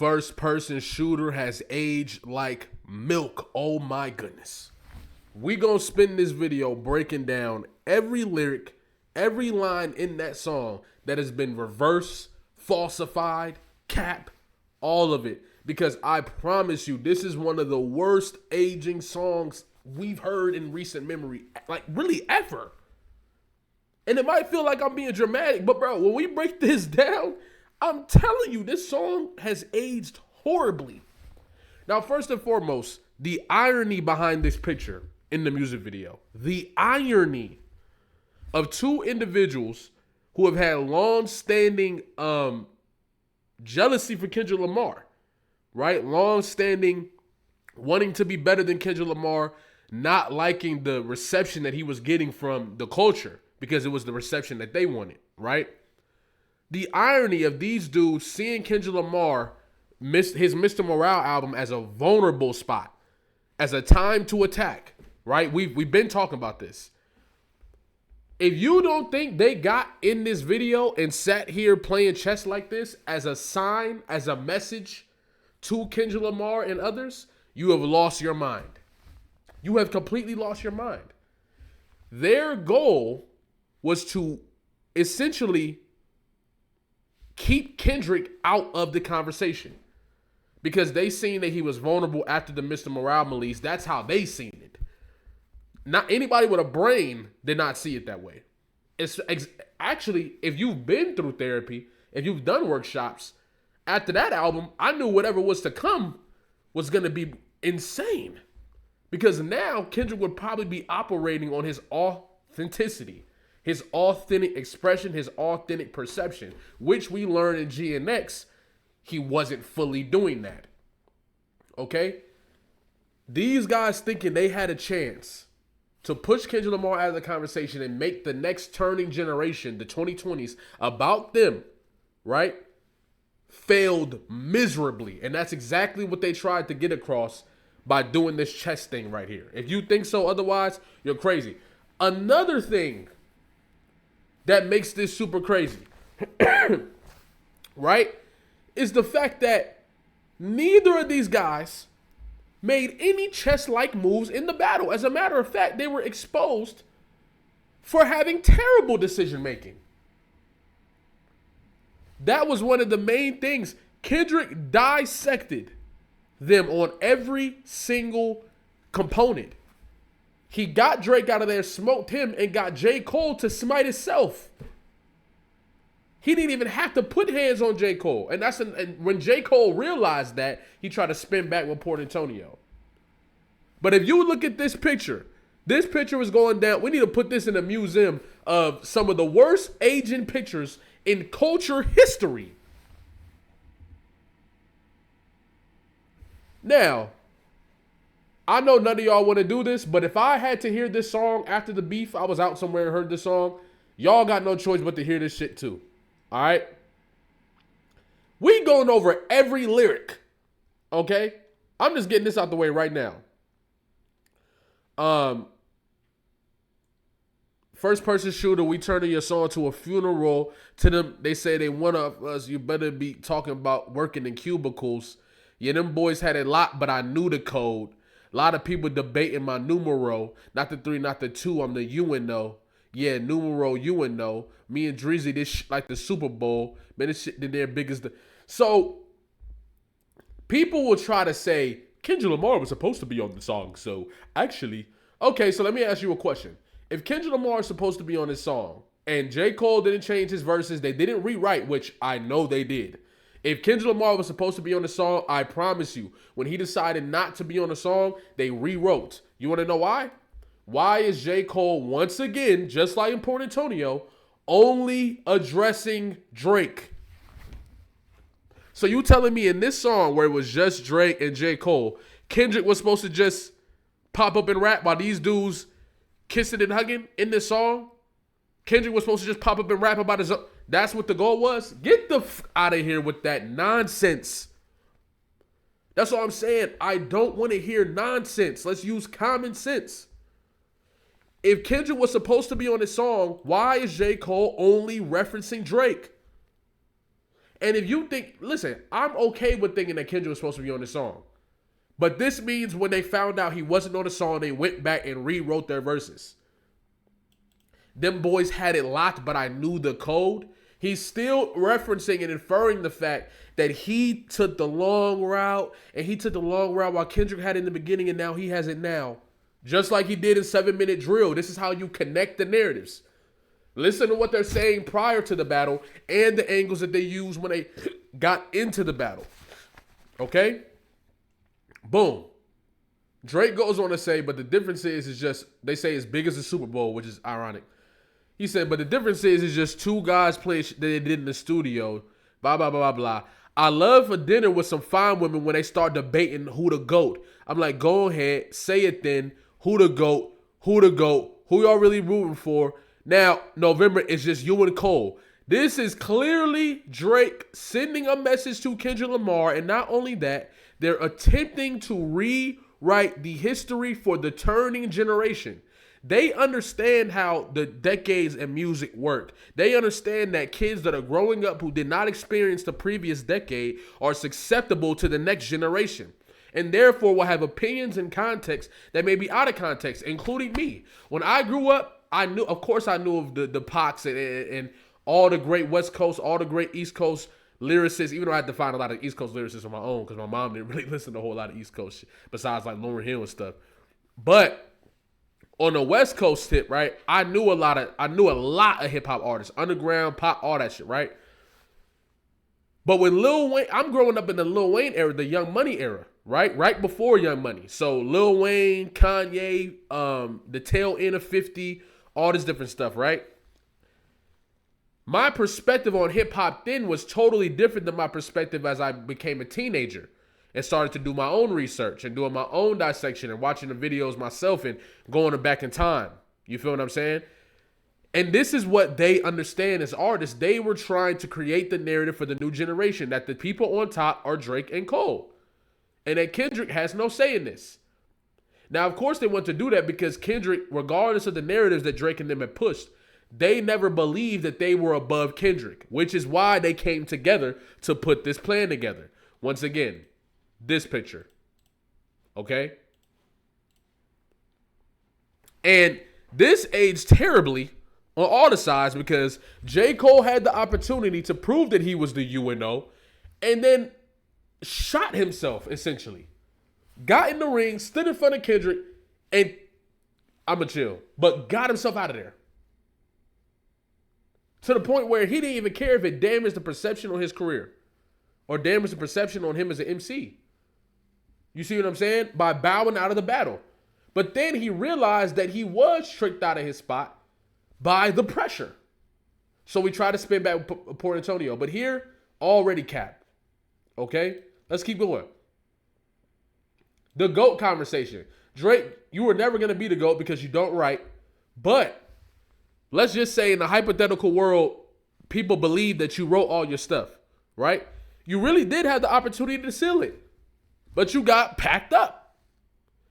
First person shooter has aged like milk. Oh my goodness. We gonna spend this video breaking down every lyric, every line in that song that has been reversed, falsified, cap, all of it. Because I promise you, this is one of the worst aging songs we've heard in recent memory, like really ever. And it might feel like I'm being dramatic, but bro, when we break this down, I'm telling you, this song has aged horribly. Now, first and foremost, the irony behind this picture in the music video. The irony of two individuals who have had long-standing jealousy for Kendrick Lamar, right? Long-standing wanting to be better than Kendrick Lamar, not liking the reception that he was getting from the culture because it was the reception that they wanted, right? The irony of these dudes seeing Kendrick Lamar miss his Mr. Morale album as a vulnerable spot, as a time to attack, right? We've been talking about this. If you don't think they got in this video and sat here playing chess like this as a sign, as a message to Kendrick Lamar and others, you have lost your mind. You have completely lost your mind. Their goal was to essentially keep Kendrick out of the conversation because they seen that he was vulnerable after the Mr. Morale release. That's how they seen it. Not anybody with a brain did not see it that way. It's actually, if you've been through therapy, if you've done workshops, after that album, I knew whatever was to come was going to be insane because now Kendrick would probably be operating on his authenticity, his authentic expression, his authentic perception, which we learned in GNX, he wasn't fully doing that. Okay? These guys thinking they had a chance to push Kendrick Lamar out of the conversation and make the next turning generation, the 2020s, about them, right? Failed miserably. And that's exactly what they tried to get across by doing this chess thing right here. If you think so otherwise, you're crazy. Another thing that makes this super crazy, right, is the fact that neither of these guys made any chess-like moves in the battle. As a matter of fact, they were exposed for having terrible decision-making. That was one of the main things. Kendrick dissected them on every single component. He got Drake out of there, smoked him, and got J. Cole to smite himself. He didn't even have to put hands on J. Cole. And when J. Cole realized that, he tried to spin back with Port Antonio. But if you look at this picture was going down. We need to put this in a museum of some of the worst aging pictures in culture history. Now, I know none of y'all want to do this, but if I had to hear this song after the beef, I was out somewhere and heard this song, y'all got no choice but to hear this shit too. All right? We going over every lyric, okay? I'm just getting this out the way right now. First person shooter, we turning your song to a funeral. To them, they say they one of us, you better be talking about working in cubicles. Yeah, them boys had a lot, but I knew the code. A lot of people debating my numero. Not the 3, not the 2. I'm the UNO. Yeah, numero UNO. Me and Drizzy, this shit like the Super Bowl. Man, this shit in there big as the... So, people will try to say, Kendrick Lamar was supposed to be on the song. So, actually... Okay, so let me ask you a question. If Kendrick Lamar is supposed to be on this song, and J. Cole didn't change his verses, they didn't rewrite, which I know they did. If Kendrick Lamar was supposed to be on the song, I promise you, when he decided not to be on the song, they rewrote. You want to know why? Why is J. Cole, once again, just like in Port Antonio, only addressing Drake? So you telling me in this song where it was just Drake and J. Cole, Kendrick was supposed to just pop up and rap while these dudes kissing and hugging in this song? Kendrick was supposed to just pop up and rap about his own. That's what the goal was? Get the out of here with that nonsense. That's all I'm saying. I don't want to hear nonsense. Let's use common sense. If Kendrick was supposed to be on this song, why is J. Cole only referencing Drake? And if you think, listen, I'm okay with thinking that Kendrick was supposed to be on the song. But this means when they found out he wasn't on the song, they went back and rewrote their verses. Them boys had it locked, but I knew the code. He's still referencing and inferring the fact that he took the long route, and he took the long route while Kendrick had it in the beginning, and now he has it now. Just like he did in 7 Minute Drill. This is how you connect the narratives. Listen to what they're saying prior to the battle and the angles that they used when they got into the battle. Okay? Boom. Drake goes on to say, but the difference is just, they say as big as the Super Bowl, which is ironic. He said, but the difference is just two guys play that they did in the studio. Blah, blah, blah, blah, blah. I love for dinner with some fine women when they start debating who the GOAT. I'm like, go ahead, say it then. Who the GOAT? Who the GOAT? Who y'all really rooting for? Now, November is just you and Cole. This is clearly Drake sending a message to Kendrick Lamar. And not only that, they're attempting to rewrite the history for the turning generation. They understand how the decades in music work. They understand that kids that are growing up who did not experience the previous decade are susceptible to the next generation, and therefore will have opinions and context that may be out of context, including me. When I grew up, I knew of the Pacs and all the great West Coast, all the great East Coast lyricists, even though I had to find a lot of East Coast lyricists on my own because my mom didn't really listen to a whole lot of East Coast shit besides like Lauryn Hill and stuff. But on the West Coast tip, right, I knew a lot of hip hop artists, underground, pop, all that shit, right? But when Lil Wayne, I'm growing up in the Lil Wayne era, the Young Money era, right? Right before Young Money. So Lil Wayne, Kanye, the tail end of 50, all this different stuff, right? My perspective on hip hop then was totally different than my perspective as I became a teenager and started to do my own research and doing my own dissection and watching the videos myself and going back in time. You feel what I'm saying? And this is what they understand as artists. They were trying to create the narrative for the new generation that the people on top are Drake and Cole. And that Kendrick has no say in this. Now, of course, they want to do that because Kendrick, regardless of the narratives that Drake and them had pushed, they never believed that they were above Kendrick, which is why they came together to put this plan together. Once again, this picture. Okay? And this aged terribly on all the sides because J. Cole had the opportunity to prove that he was the UNO and then shot himself, essentially. Got in the ring, stood in front of Kendrick, and I'ma chill, but got himself out of there. To the point where he didn't even care if it damaged the perception on his career or damaged the perception on him as an MC. You see what I'm saying? By bowing out of the battle. But then he realized that he was tricked out of his spot by the pressure. So we tried to spin back with Port Antonio. But here, already capped. Okay? Let's keep going. The GOAT conversation. Drake, you were never going to be the GOAT because you don't write. But let's just say in the hypothetical world, people believe that you wrote all your stuff. Right? You really did have the opportunity to seal it. But you got packed up.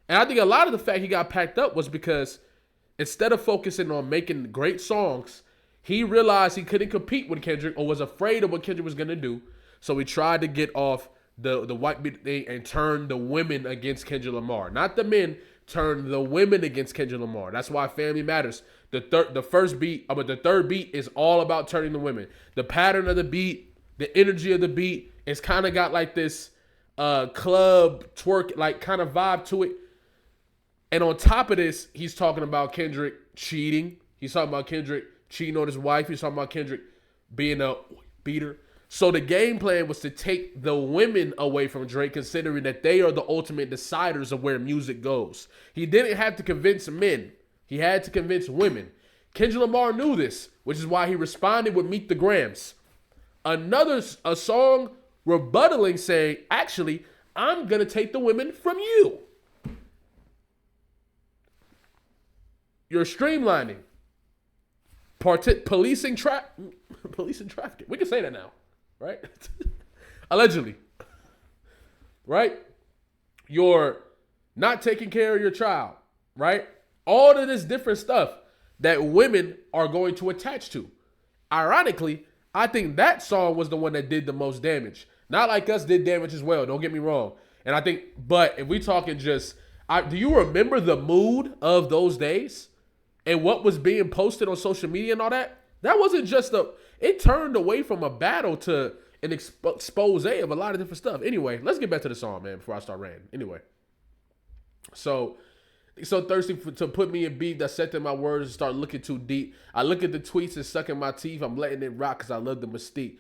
And I think a lot of the fact he got packed up was because instead of focusing on making great songs, he realized he couldn't compete with Kendrick or was afraid of what Kendrick was going to do. So he tried to get off the white beat thing and turn the women against Kendrick Lamar. Not the men, turn the women against Kendrick Lamar. That's why Family Matters. The third beat is all about turning the women. The pattern of the beat, the energy of the beat, it's kind of got like this club twerk like kind of vibe to it. And on top of this, he's talking about Kendrick cheating. He's talking about Kendrick cheating on his wife. He's talking about Kendrick being a beater. So the game plan was to take the women away from Drake, considering that they are the ultimate deciders of where music goes. He didn't have to convince men. He had to convince women. Kendrick Lamar knew this, which is why he responded with Meet the Grams. A song rebuttaling saying, actually, I'm going to take the women from you. You're streamlining. Policing trafficking. We can say that now, right? Allegedly. Right? You're not taking care of your child, right? All of this different stuff that women are going to attach to. Ironically, I think that song was the one that did the most damage. Not like us did damage as well. Don't get me wrong. And I think, but if we talking just, do you remember the mood of those days and what was being posted on social media and all that? That wasn't just it turned away from a battle to an expose of a lot of different stuff. Anyway, let's get back to the song, man, before I start ranting. Anyway, so thirsty to put me in beat, dissecting my words and start looking too deep. I look at the tweets and sucking my teeth. I'm letting it rock because I love the mystique.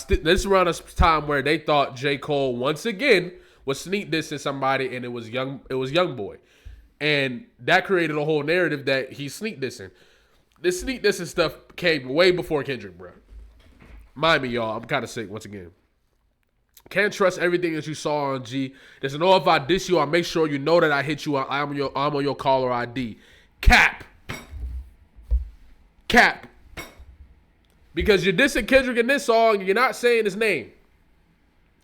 This is around a time where they thought J. Cole once again was sneak dissing somebody, and it was young boy, and that created a whole narrative that he's sneak dissing. This sneak dissing stuff came way before Kendrick, bro. Mind me, y'all. I'm kind of sick once again. Can't trust everything that you saw on G. Just know if I diss you, I'll make sure you know that I hit you. I'm on your caller ID. Cap. Because you're dissing Kendrick in this song, and you're not saying his name.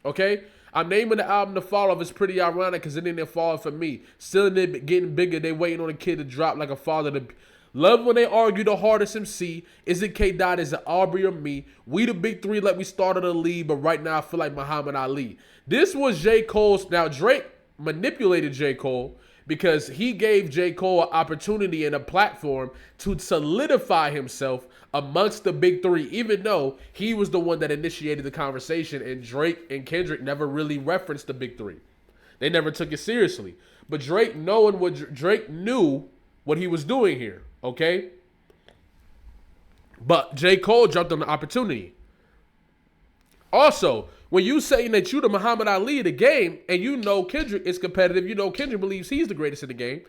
Okay? I'm naming the album The Fall Off. It's pretty ironic because it ain't falling for me. Still in it getting bigger. They waiting on a kid to drop like a father to... Love when they argue the hardest MC. Is it K. Dot? Is it Aubrey or me? We the big three like we started the league, but right now I feel like Muhammad Ali. This was J. Cole's... Now, Drake manipulated J. Cole because he gave J. Cole an opportunity and a platform to solidify himself amongst the big three, even though he was the one that initiated the conversation, and Drake and Kendrick never really referenced the big three. They never took it seriously. But Drake knew what he was doing here, okay? But J. Cole jumped on the opportunity. Also, when you saying that you the Muhammad Ali of the game, and you know Kendrick is competitive, you know Kendrick believes he's the greatest in the game,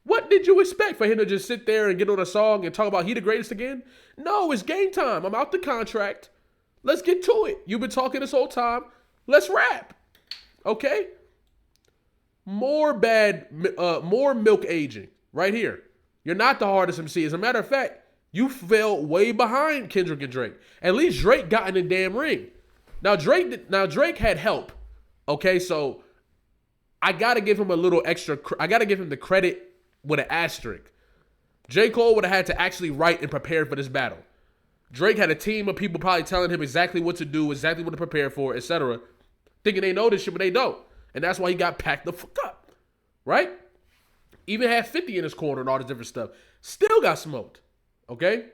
what did you expect for him to just sit there and get on a song and talk about he the greatest again? No, it's game time. I'm out the contract. Let's get to it. You've been talking this whole time. Let's rap. Okay? More milk aging right here. You're not the hardest MC. As a matter of fact, you fell way behind Kendrick and Drake. At least Drake got in the damn ring. Now Drake had help. Okay, so I gotta give him a little extra. I gotta give him the credit with an asterisk. J. Cole would have had to actually write and prepare for this battle. Drake had a team of people probably telling him exactly what to do, exactly what to prepare for, etc. Thinking they know this shit, but they don't. And that's why he got packed the fuck up. Right? Even had 50 in his corner and all this different stuff. Still got smoked. Okay?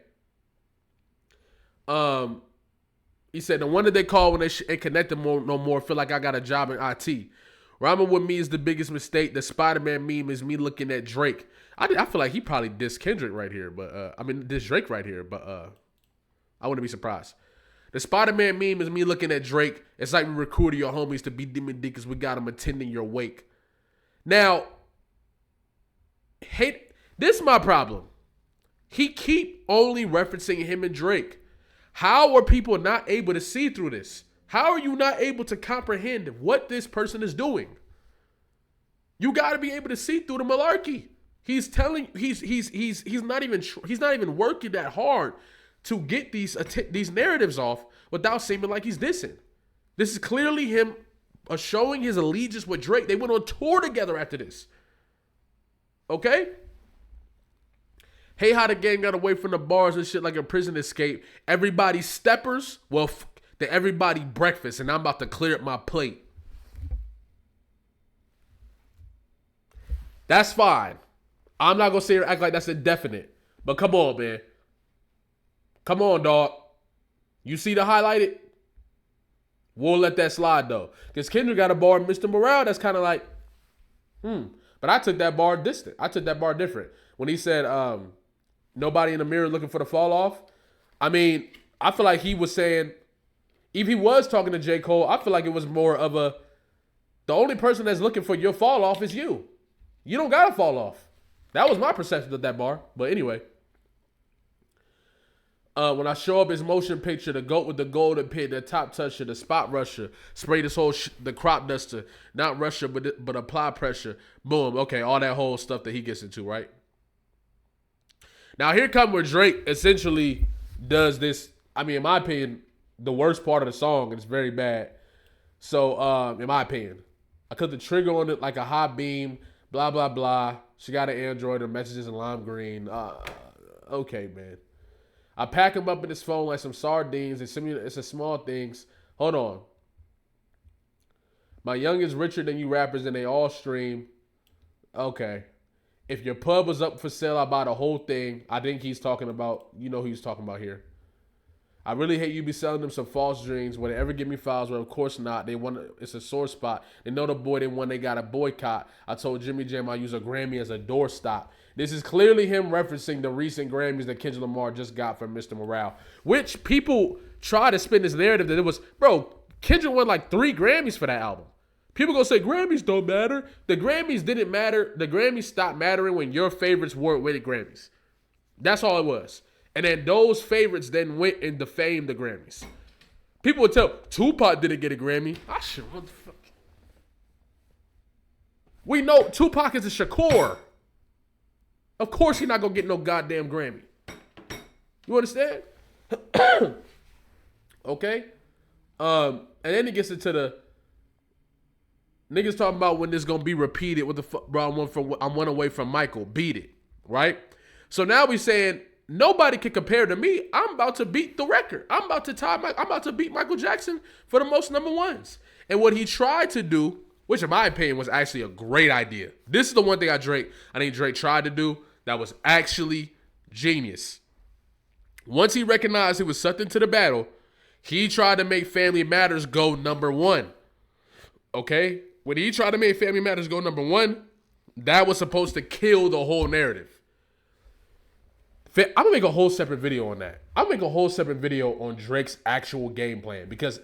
He said, the one that they call when they ain't connected no more feel like I got a job in IT. Rhyming with me is the biggest mistake. The Spider-Man meme is me looking at Drake. I feel like he probably dissed Kendrick right here, but dissed Drake right here, but I wouldn't be surprised. The Spider-Man meme is me looking at Drake. It's like we recruited your homies to be Demon D because we got them attending your wake. Now, this is my problem. He keep only referencing him and Drake. How are people not able to see through this? How are you not able to comprehend what this person is doing? You got to be able to see through the malarkey. He's not even working that hard to get these narratives off without seeming like he's dissing. This is clearly him showing his allegiance with Drake. They went on tour together after this. Okay? Hey, how the gang got away from the bars and shit like a prison escape. Everybody steppers. Well, the everybody breakfast, and I'm about to clear up my plate. That's fine. I'm not going to sit here and act like that's indefinite. But come on, man. Come on, dog. You see the highlighted? We'll let that slide, though. Because Kendrick got a bar, Mr. Morale, that's kind of like, But I took that bar distant. I took that bar different. When he said, nobody in the mirror looking for the fall off. I mean, I feel like he was saying, if he was talking to J. Cole, I feel like it was more of the only person that's looking for your fall off is you. You don't got to fall off. That was my perception of that bar. But anyway. When I show up his motion picture, the goat with the golden pin, the top toucher, the spot rusher, spray this whole the crop duster, not rusher, but apply pressure. Boom. Okay, all that whole stuff that he gets into, right? Now here come where Drake essentially does this. I mean, in my opinion, the worst part of the song, and it's very bad. So, in my opinion, I put the trigger on it like a hot beam, blah, blah, blah. She got an Android, her messages in lime green. Okay, man. I pack him up in his phone like some sardines. It's a small things. Hold on. My young is richer than you rappers and they all stream. Okay. If your pub was up for sale, I buy the whole thing. I think he's talking about, you know who he's talking about here. I really hate you be selling them some false dreams. Will they ever give me files? Well, of course not. They want it's a sore spot. They know the boy they won. They got a boycott. I told Jimmy Jam I use a Grammy as a doorstop. This is clearly him referencing the recent Grammys that Kendrick Lamar just got from Mr. Morale, which people try to spin this narrative that it was, bro, Kendrick won like 3 Grammys for that album. People gonna say Grammys don't matter. The Grammys didn't matter. The Grammys stopped mattering when your favorites weren't winning Grammys. That's all it was. And then those favorites then went and defamed the Grammys. People would tell Tupac didn't get a Grammy. I should, what the fuck? We know Tupac is a Shakur. Of course he's not gonna get no goddamn Grammy. You understand? Okay? And then he gets into the niggas talking about when this gonna be repeated. What the fuck, bro? I'm one away from Michael. Beat it, right? So now we saying nobody can compare to me. I'm about to beat the record. I'm about to beat Michael Jackson for the most number ones. And what he tried to do, which in my opinion was actually a great idea. This is the one thing I think Drake tried to do that was actually genius. Once he recognized it was something to the battle, he tried to make Family Matters go number 1. Okay? When he tried to make Family Matters go number 1, that was supposed to kill the whole narrative. I'm going to make a whole separate video on that. I'll make a whole separate video on Drake's actual game plan because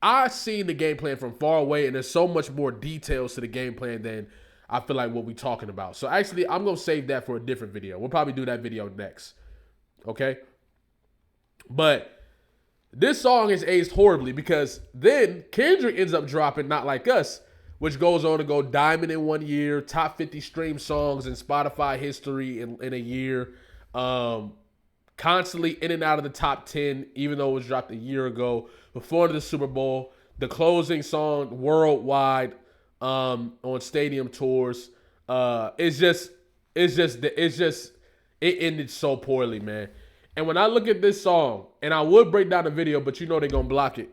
I've seen the game plan from far away and there's so much more details to the game plan than I feel like what we're talking about. So actually, I'm going to save that for a different video. We'll probably do that video next. Okay? But this song is aged horribly because then Kendrick ends up dropping Not Like Us, which goes on to go diamond in 1 year, top 50 stream songs in Spotify history in a year. Constantly in and out of the top 10, even though it was dropped a year ago, before the Super Bowl, the closing song worldwide, on stadium tours. It ended so poorly, man. And when I look at this song, and I would break down the video, but you know they're gonna block it.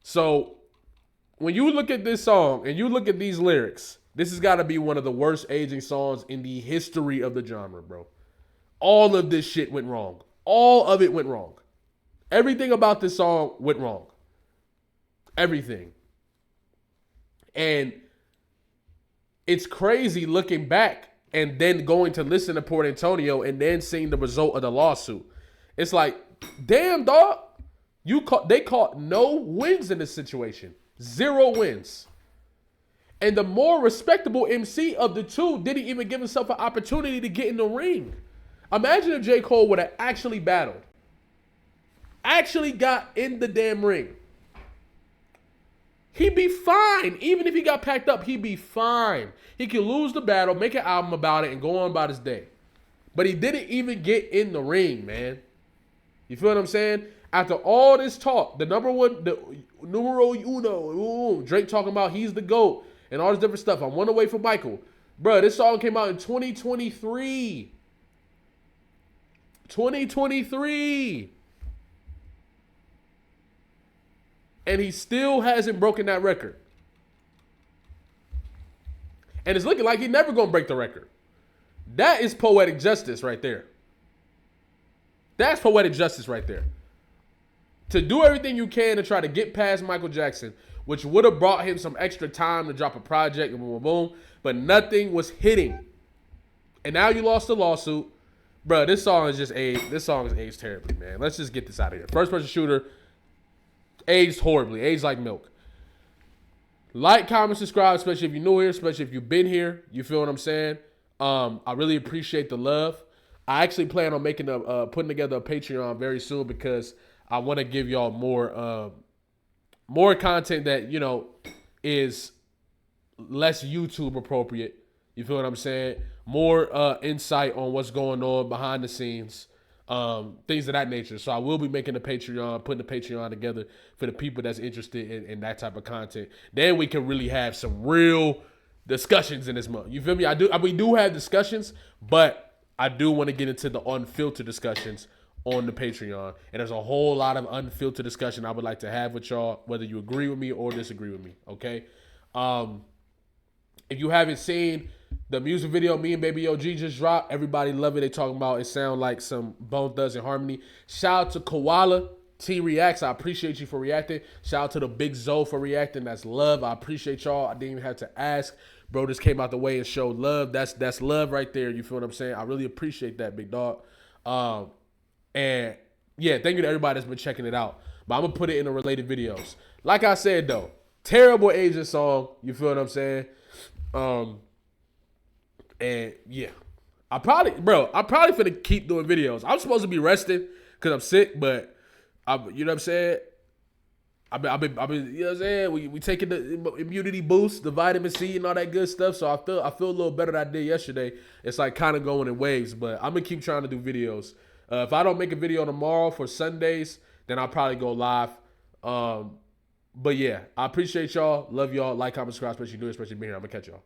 So when you look at this song and you look at these lyrics, this has got to be one of the worst aging songs in the history of the genre, bro. All of this shit went wrong. All of it went wrong. Everything about this song went wrong. Everything. And it's crazy looking back and then going to listen to Port Antonio and then seeing the result of the lawsuit. It's like, damn, dog. They caught no wins in this situation. 0 wins. And the more respectable MC of the two didn't even give himself an opportunity to get in the ring. Imagine if J. Cole would have actually battled. Actually got in the damn ring. He'd be fine. Even if he got packed up, he'd be fine. He could lose the battle, make an album about it, and go on about his day. But he didn't even get in the ring, man. You feel what I'm saying? After all this talk, the numero uno, Drake talking about he's the GOAT and all this different stuff. I'm one away from Michael. Bro, this song came out in 2023. 2023. And he still hasn't broken that record. And it's looking like he's never going to break the record. That is poetic justice right there. That's poetic justice right there. To do everything you can to try to get past Michael Jackson, which would have brought him some extra time to drop a project and boom, boom, boom, but nothing was hitting. And now you lost the lawsuit. Bro, this song is aged terribly, man. Let's just get this out of here. First person shooter, aged horribly, aged like milk. Like, comment, subscribe, especially if you're new here, especially if you've been here. You feel what I'm saying? I really appreciate the love. I actually plan on putting together a Patreon very soon because I want to give y'all more content that, you know, is less YouTube appropriate. You feel what I'm saying? More insight on what's going on behind the scenes, things of that nature. So I will be making a Patreon, putting the Patreon together for the people that's interested in that type of content. Then we can really have some real discussions in this month. You feel me? We do have discussions, but I do want to get into the unfiltered discussions on the Patreon. And there's a whole lot of unfiltered discussion I would like to have with y'all, whether you agree with me or disagree with me, okay? If you haven't seen the music video me and Baby OG just dropped, everybody love it. They talking about it sound like some Bone Thugs and Harmony. Shout out to Koala T Reacts. I appreciate you for reacting. Shout out to the Big Zoe for reacting. That's love. I appreciate y'all. I didn't even have to ask. Bro just came out the way and showed love. That's love right there. You feel what I'm saying? I really appreciate that, big dog. And yeah, thank you to everybody that's been checking it out. But I'm gonna put it in the related videos. Like I said though, terrible Asian song. You feel what I'm saying? And yeah, I'm probably finna keep doing videos. I'm supposed to be resting because I'm sick, but you know what I'm saying? I've been, you know what I'm saying? We taking the immunity boost, the vitamin C and all that good stuff. So I feel a little better than I did yesterday. It's like kind of going in waves, but I'm gonna keep trying to do videos. If I don't make a video tomorrow for Sundays, then I'll probably go live. But yeah, I appreciate y'all. Love y'all. Like, comment, subscribe, especially being here. I'm gonna catch y'all.